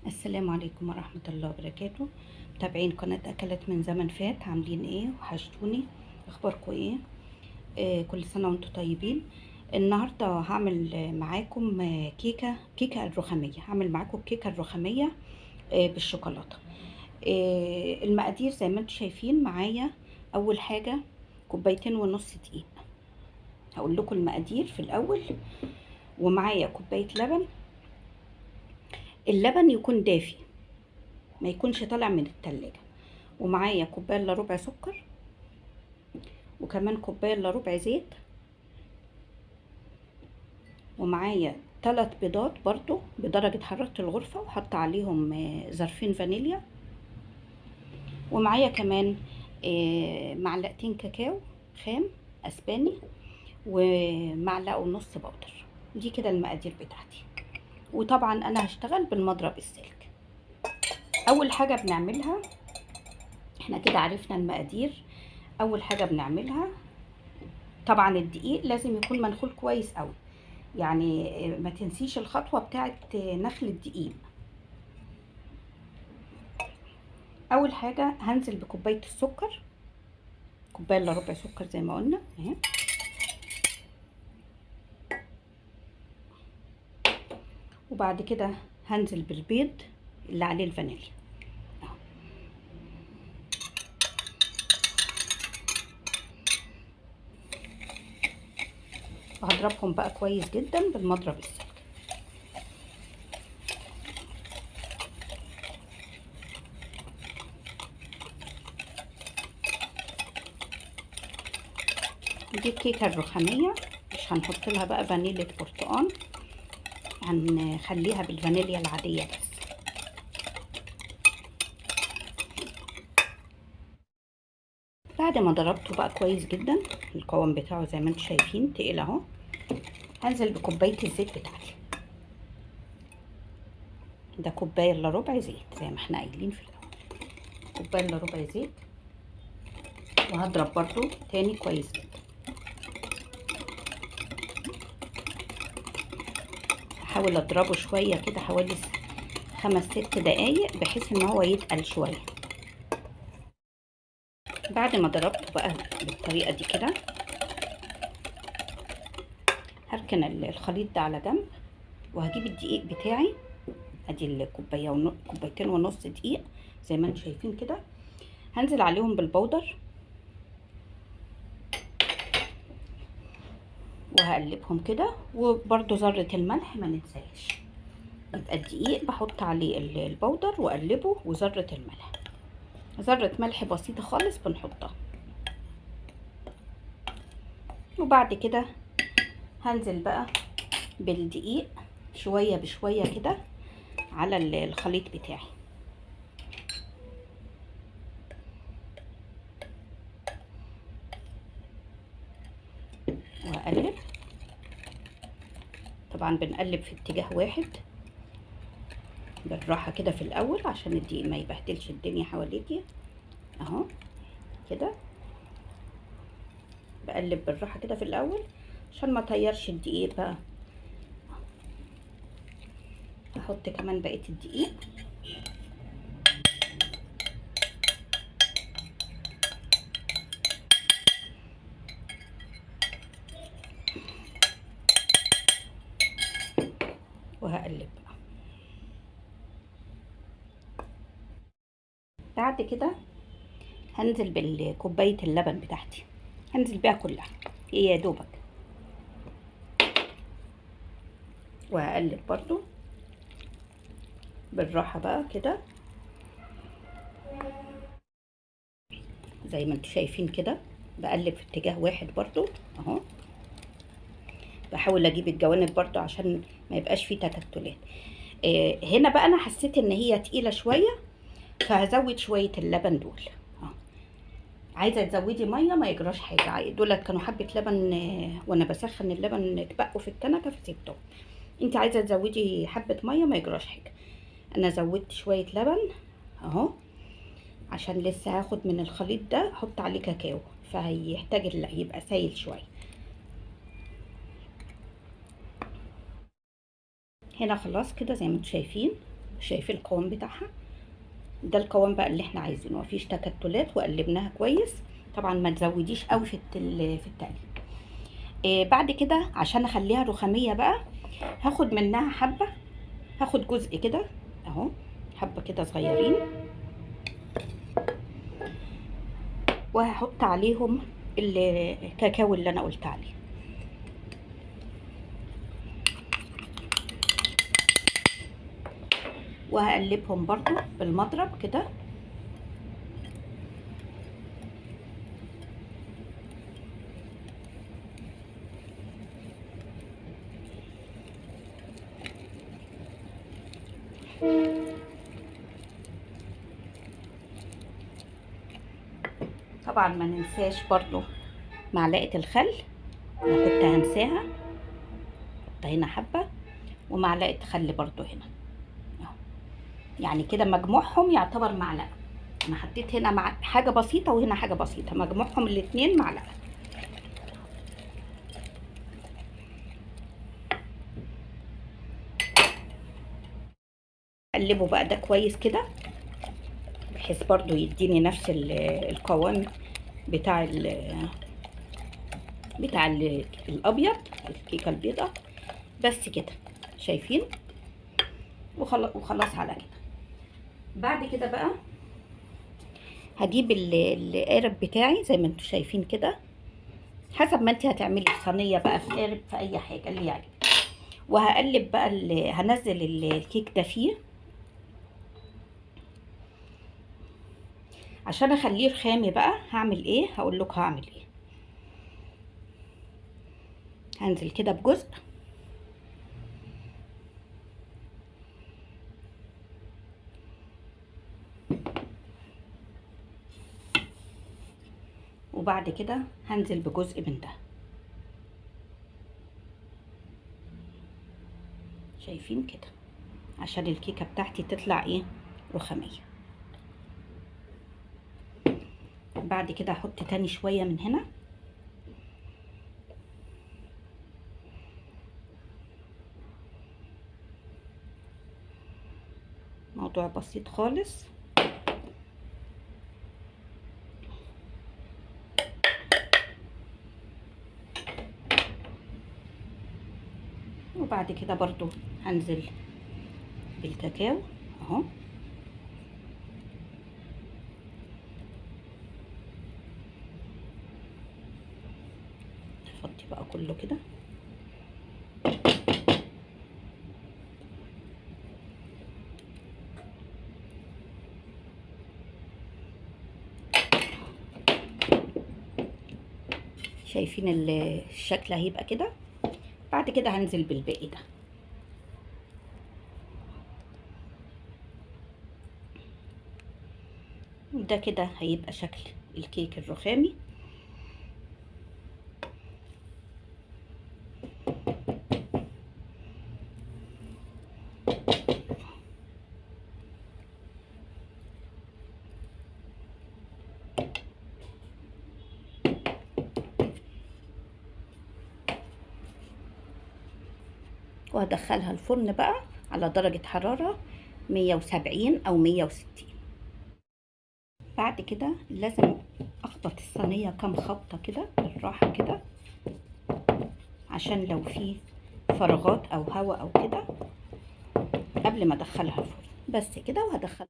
السلام عليكم ورحمة الله وبركاته. متابعين قناة أكلات من زمن فات، عاملين ايه؟ وحشتوني. اخباركم ايه؟ كل سنة وانتم طيبين. النهاردة هعمل معاكم كيكة الرخامية. هعمل معاكم الكيكة الرخامية بالشوكولاتة. المقادير زي ما انتم شايفين معايا. اول حاجة 2.5 كوب دقيق. هقول لكم المقادير في الاول. ومعايا كوباية لبن. اللبن يكون دافي، ما يكونش طالع من التلاجة. ومعايا كوبايه الا ربع سكر، وكمان كوبايه الا ربع زيت، ومعايا 3 بيضات برضو بدرجة حرارة الغرفة، وحط عليهم ظرفين فانيليا. ومعايا كمان معلقتين كاكاو خام اسباني، ومعلقة ونص بودر. دي كده المقادير بتاعتي. وطبعا انا هشتغل بالمضرب السلك. اول حاجة بنعملها، احنا كده عرفنا المقادير. اول حاجة بنعملها طبعا الدقيق لازم يكون منخول كويس قوي، يعني ما تنسيش الخطوة بتاعت نخل الدقيق. اول حاجة هنزل بكوباية السكر، كوباية الا ربع سكر زي ما قلنا اهي. وبعد كده هنزل بالبيض اللي عليه الفانيليا اهو. وهضربهم بقى كويس جدا بالمضرب السلك. دي الكيكة الرخامية، مش هنحط لها بقى فانيليا برتقال، هنخليها بالفانيليا العادية بس. بعد ما ضربته بقى كويس جدا، القوام بتاعه زي ما انتم شايفين تقيل اهو، هنزل بكوبايه الزيت بتاعتي. ده كوبايه الا ربع زيت زي ما احنا قايلين في الاول، كوبايه الا ربع زيت. وهضرب برضو تاني كويس جدا. هحاول اضربه شويه كده، حوالي 5-6 دقايق، بحيث ان هو يتقل شويه. بعد ما ضربته بقى بالطريقه دي كده، هركن الخليط ده على جنب، وهجيب الدقيق بتاعي. ادي الكوبايه كوبايتين ونص دقيق زي ما انتم شايفين كده. هنزل عليهم بالبودر وهقلبهم كده، وبرده ذره الملح ما ننساش. يبقى الدقيق بحط عليه البودر واقلبه، وذره الملح، ذره ملح بسيطه خالص بنحطها. وبعد كده هنزل بقى بالدقيق شويه بشويه كده على الخليط بتاعي. وهقلب، طبعا بنقلب في اتجاه واحد بالراحه كده في الاول، عشان الدقيق ما يبهدلش الدنيا حواليكي اهو كده. بقلب بالراحه كده في الاول عشان ما طيرش الدقيق بقى. هحط كمان بقيه الدقيق. وهقلب بقى. بعد كده هنزل بالكوبايه اللبن بتاعتي، هنزل بيها كلها، هي يا دوبك. وهقلب برضو بالراحه بقى كده زي ما انتم شايفين كده. بقلب في اتجاه واحد برضو اهو. بحاول اجيب الجوانب برضو عشان ما يبقاش فيه تكتلات. هنا بقى انا حسيت ان هي تقيله شويه، فهزود شويه اللبن دول. عايزه تزودي ميه ما يجراش حاجه، دولت كانوا حبه لبن وانا بسخن اللبن اتبقوا في الكنكه فسيبتهم. انت عايزه تزودي حبه ميه ما يجراش حاجه. انا زودت شويه لبن اهو، عشان لسه هاخد من الخليط ده احط عليه كاكاو، فهيحتاج يبقى سايل شويه. هنا خلاص كده زي ما انتم شايفين شايفين القوام بتاعها؟ ده القوام بقى اللي احنا عايزينه، مفيش تكتلات، وقلبناها كويس. طبعا ما تزوديش قوي في التقليب. بعد كده عشان اخليها رخاميه بقى هاخد منها حبه، هاخد جزء كده اهو، حبه كده صغيرين، وهحط عليهم الكاكاو اللي انا قلت عليه. وهقلبهم برضو بالمضرب كده. طبعا ما ننساش برضو معلقه الخل، انا كنت هنساها، حط هنا حبه، ومعلقه خل برضو هنا اهو. يعني كده مجموعهم يعتبر معلقه. انا حطيت هنا حاجه بسيطه وهنا حاجه بسيطه، مجموعهم الاتنين معلقه. اقلبه بقى ده كويس كده، بحيث برضو يديني نفس القوام بتاع الابيض، الكيكه البيضاء. بس كده شايفين؟ وخلاص على كده. بعد كده بقى هجيب القارب بتاعي زي ما انتم شايفين كده، حسب ما انت هتعملي في صينيه بقى، في قارب، في اي حاجه اللي يعجبك. وهقلب بقى هنزل الكيك ده فيه عشان اخليه رخامي. بقى هعمل ايه؟ هقول لكم هعمل ايه. هنزل كده بجزء، وبعد كده هنزل بجزء من ده. شايفين كده؟ عشان الكيكه بتاعتي تطلع ايه؟ رخاميه. بعد كده احط تاني شويه من هنا، موضوع بسيط خالص. وبعد كده برضو هنزل بالكاكاو اهو. نفضي بقى كله كده. شايفين الشكل هيبقى كده. بعد كده هنزل بالباقي ده. ده كده هيبقى شكل الكيك الرخامي. وهدخلها الفرن بقى على درجة حرارة 170 أو 160. بعد كده لازم أخبط الصينية كام خبطة كده بالراحة كده، عشان لو في فراغات أو هواء أو كده قبل ما أدخلها الفرن. بس كده. وهدخل